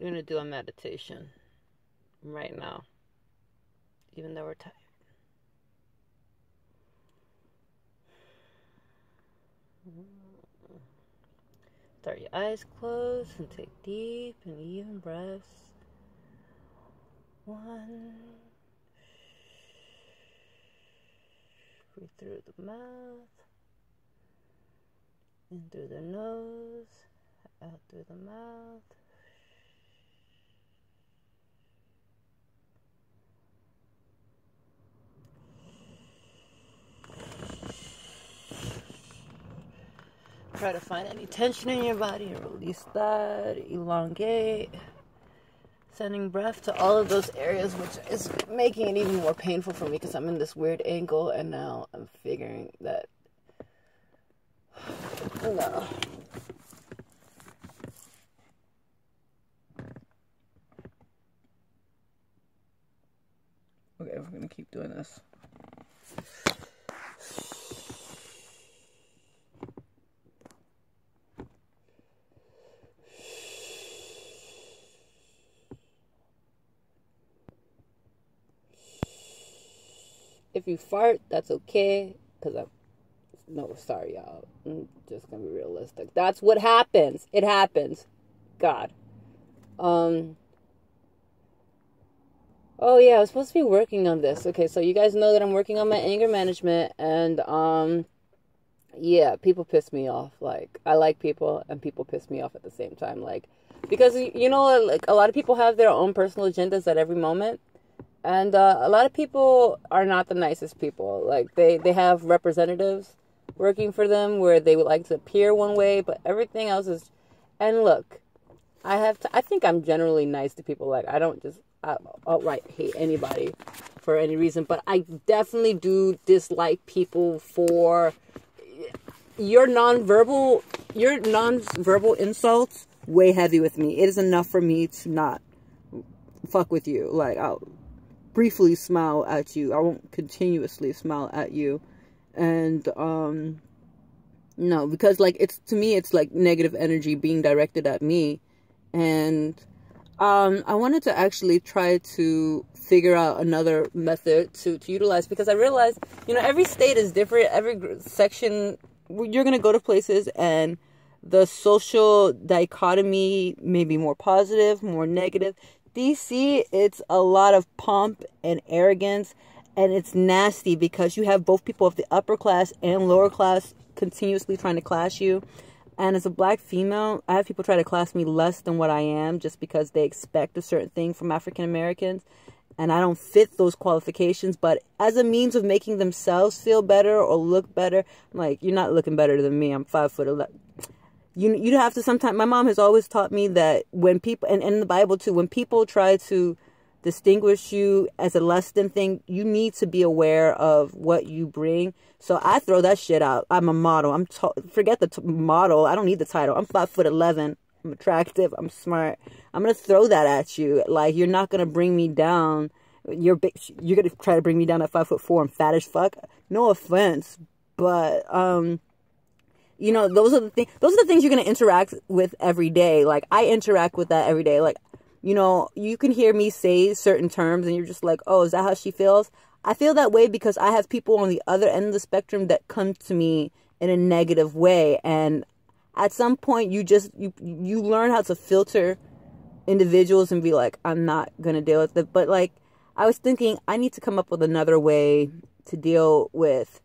We're going to do a meditation right now, even though we're tired. Start your eyes closed and take deep and even breaths. 1. Breathe through the mouth, in through the nose, out through the mouth. Try to find any tension in your body and release that. Elongate. Sending breath to all of those areas, which is making it even more painful for me because I'm in this weird angle, and now I'm figuring that no. Okay, we're gonna keep doing this. If you fart, that's okay, because no, sorry, y'all. I'm just gonna be realistic. That's what happens. It happens. God. Oh, yeah, I was supposed to be working on this. Okay, so you guys know that I'm working on my anger management, and, yeah, people piss me off. Like, I like people, and people piss me off at the same time. Like, because, you know, like, a lot of people have their own personal agendas at every moment. And a lot of people are not the nicest people. Like, they have representatives working for them where they would like to appear one way, but everything else is... And look, I think I'm generally nice to people. Like, I don't just outright hate anybody for any reason, but I definitely do dislike people for your nonverbal insults. Way heavy with me. It is enough for me to not fuck with you. Like, I'll briefly smile at you. I won't continuously smile at you. And no, because like to me it's like negative energy being directed at me. And I wanted to actually try to figure out another method to utilize, because I realized, you know, every state is different. Every section, you're gonna go to places and the social dichotomy may be more positive, more negative. DC, it's a lot of pomp and arrogance, and it's nasty because you have both people of the upper class and lower class continuously trying to class you. And as a black female, I have people try to class me less than what I am just because they expect a certain thing from African Americans, and I don't fit those qualifications. But as a means of making themselves feel better or look better, I'm like, you're not looking better than me. I'm 5'11". You have to sometimes, my mom has always taught me that when people, and in the Bible too, when people try to distinguish you as a less than thing, you need to be aware of what you bring. So I throw that shit out. I'm a model. Forget the model. I don't need the title. I'm 5'11". I'm attractive. I'm smart. I'm going to throw that at you. Like, you're not going to bring me down. You're big. You're going to try to bring me down at 5'4" and fat as fuck. No offense, but, you know, those are the things you're going to interact with every day. Like, I interact with that every day. Like, you know, you can hear me say certain terms and you're just like, oh, is that how she feels? I feel that way because I have people on the other end of the spectrum that come to me in a negative way. And at some point you learn how to filter individuals and be like, I'm not going to deal with it. But like, I was thinking I need to come up with another way to deal with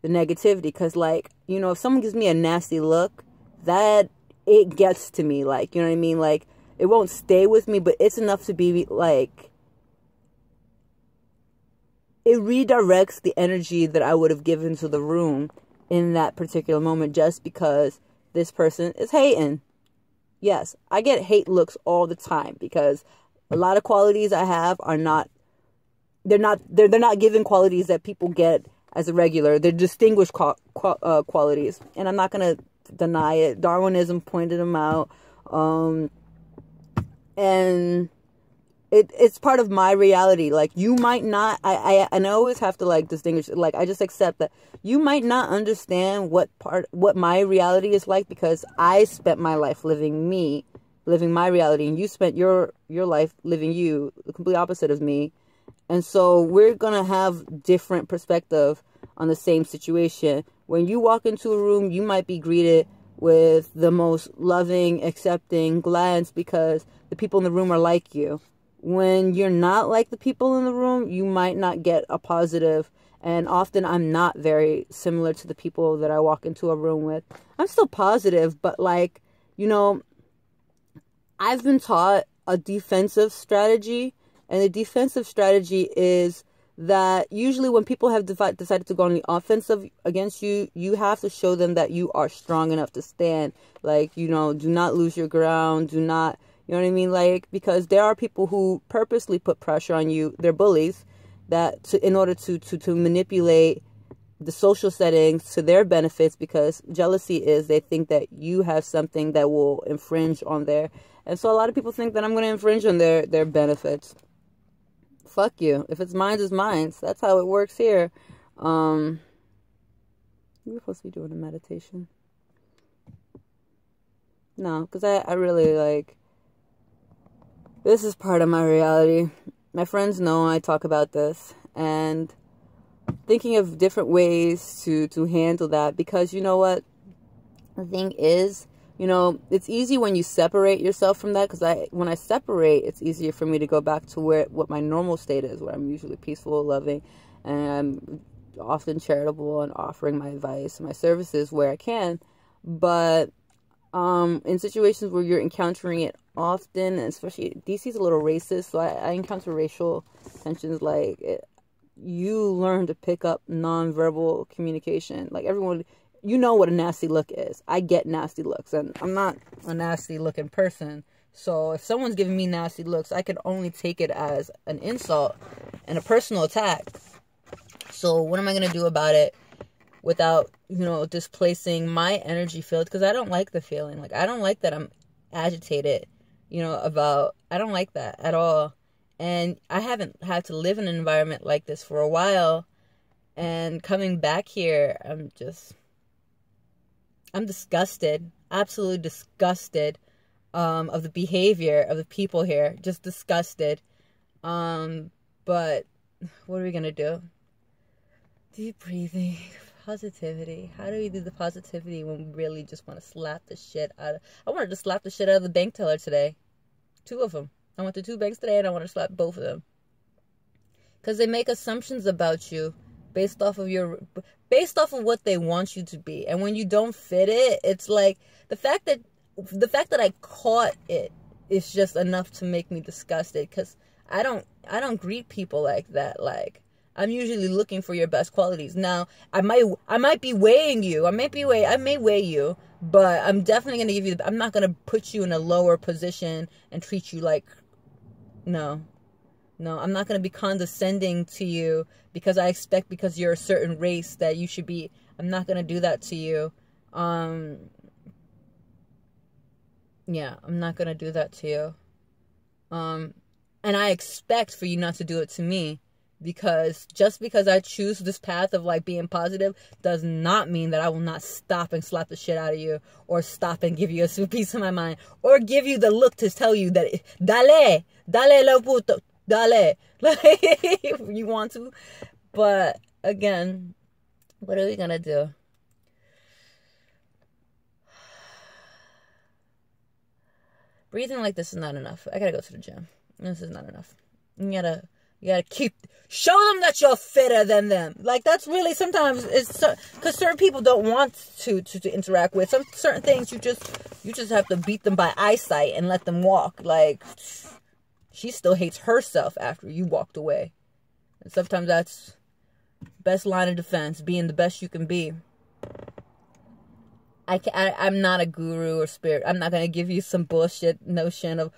the negativity, because like, you know, if someone gives me a nasty look, that it gets to me, like, you know what I mean? Like, it won't stay with me, but it's enough to be like, it redirects the energy that I would have given to the room in that particular moment just because this person is hating. Yes, I get hate looks all the time because a lot of qualities I have are not, they're not given qualities that people get as a regular. They're distinguished qualities, and I'm not going to deny it. Darwinism pointed them out, and it's part of my reality. Like, you might not, and I always have to like distinguish, like, I just accept that you might not understand what my reality is like because I spent my life living me living my reality, and you spent your life living you, the complete opposite of me. And so we're going to have different perspective on the same situation. When you walk into a room, you might be greeted with the most loving, accepting glance because the people in the room are like you. When you're not like the people in the room, you might not get a positive. And often I'm not very similar to the people that I walk into a room with. I'm still positive, but like, you know, I've been taught a defensive strategy. And the defensive strategy is that usually when people have decided to go on the offensive against you, you have to show them that you are strong enough to stand. Like, you know, do not lose your ground. Do not, you know what I mean? Like, because there are people who purposely put pressure on you. They're bullies that in order to manipulate the social settings to their benefits, because jealousy is they think that you have something that will infringe on their. And so a lot of people think that I'm going to infringe on their benefits. Fuck you. If it's mine, it's mine. That's how it works here. We're supposed to be doing a meditation. No, because I really like, this is part of my reality. My friends know I talk about this, and thinking of different ways to handle that, because you know what? The thing is, you know, it's easy when you separate yourself from that, because when I separate, it's easier for me to go back to what my normal state is, where I'm usually peaceful, loving, and I'm often charitable and offering my advice and my services where I can. But in situations where you're encountering it often, and especially DC's a little racist, so I encounter racial tensions. Like, you learn to pick up nonverbal communication. Like, everyone, you know what a nasty look is. I get nasty looks, and I'm not a nasty looking person. So if someone's giving me nasty looks, I can only take it as an insult and a personal attack. So what am I going to do about it without, you know, displacing my energy field? Because I don't like the feeling. Like, I don't like that I'm agitated, you know, I don't like that at all. And I haven't had to live in an environment like this for a while. And coming back here, I'm disgusted, absolutely disgusted of the behavior of the people here. Just disgusted. But what are we going to do? Deep breathing, positivity. How do we do the positivity when we really just want to slap the shit out of... I wanted to slap the shit out of the bank teller today. 2 of them. I went to 2 banks today and I want to slap both of them. Because they make assumptions about you based off of what they want you to be. And when you don't fit it, it's like the fact that I caught it is just enough to make me disgusted, because I don't greet people like that. Like, I'm usually looking for your best qualities. Now, I might be weighing you. I may weigh you, but I'm definitely going to give you, I'm not going to put you in a lower position and treat you like, no, I'm not going to be condescending to you because I expect, because you're a certain race, that you should be. I'm not going to do that to you. Yeah, I'm not going to do that to you. And I expect for you not to do it to me, because just because I choose this path of like being positive does not mean that I will not stop and slap the shit out of you, or stop and give you a piece of my mind, or give you the look to tell you that Dallay lo puto, Dallay, like, if you want to. But again, what are we gonna do? Breathing like this is not enough. I gotta go to the gym. This is not enough. You gotta show them that you're fitter than them. Like, that's really, sometimes it's because certain people don't want to interact with certain things. You just have to beat them by eyesight and let them walk. Like, she still hates herself after you walked away. And sometimes that's best line of defense, being the best you can be. I'm not a guru or spirit. I'm not going to give you some bullshit notion of,